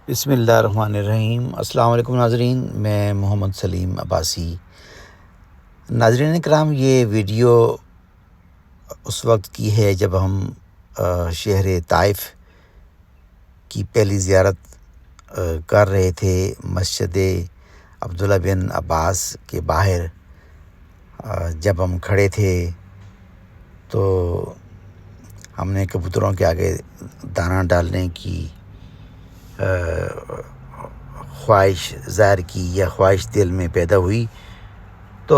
بسم اللہ الرحمن الرحیم۔ السلام علیکم ناظرین، میں محمد سلیم عباسی۔ ناظرین کرام، یہ ویڈیو اس وقت کی ہے جب ہم شہر طائف کی پہلی زیارت کر رہے تھے۔ مسجد عبداللہ بن عباس کے باہر جب ہم کھڑے تھے تو ہم نے کبوتروں کے آگے دانہ ڈالنے کی خواہش ظاہر کی یا خواہش دل میں پیدا ہوئی، تو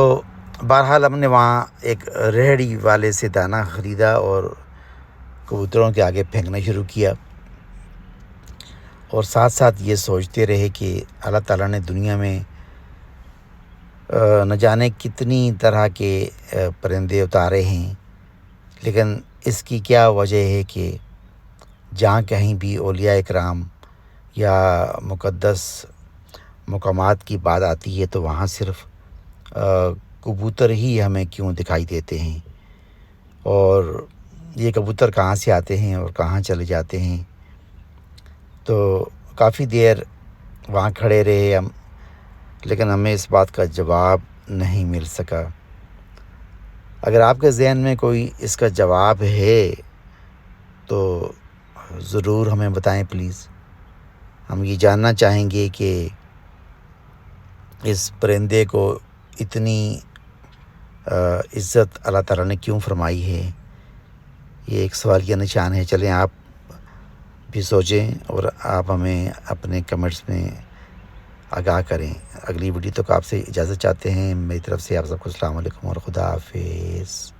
بہرحال ہم نے وہاں ایک ریہڑی والے سے دانہ خریدا اور کبوتروں کے آگے پھینکنا شروع کیا، اور ساتھ ساتھ یہ سوچتے رہے کہ اللہ تعالیٰ نے دنیا میں نہ جانے کتنی طرح کے پرندے اتارے ہیں، لیکن اس کی کیا وجہ ہے کہ جہاں کہیں بھی اولیاء اکرام یا مقدس مقامات کی بات آتی ہے تو وہاں صرف کبوتر ہی ہمیں کیوں دکھائی دیتے ہیں، اور یہ کبوتر کہاں سے آتے ہیں اور کہاں چلے جاتے ہیں۔ تو کافی دیر وہاں کھڑے رہے ہم، لیکن ہمیں اس بات کا جواب نہیں مل سکا۔ اگر آپ کے ذہن میں کوئی اس کا جواب ہے تو ضرور ہمیں بتائیں پلیز۔ ہم یہ جاننا چاہیں گے کہ اس پرندے کو اتنی عزت اللہ تعالیٰ نے کیوں فرمائی ہے۔ یہ ایک سوالیہ نشان ہے۔ چلیں آپ بھی سوچیں اور آپ ہمیں اپنے کمنٹس میں آگاہ کریں۔ اگلی ویڈیو تک آپ سے اجازت چاہتے ہیں۔ میری طرف سے آپ سب کو السلام علیکم اور خدا حافظ۔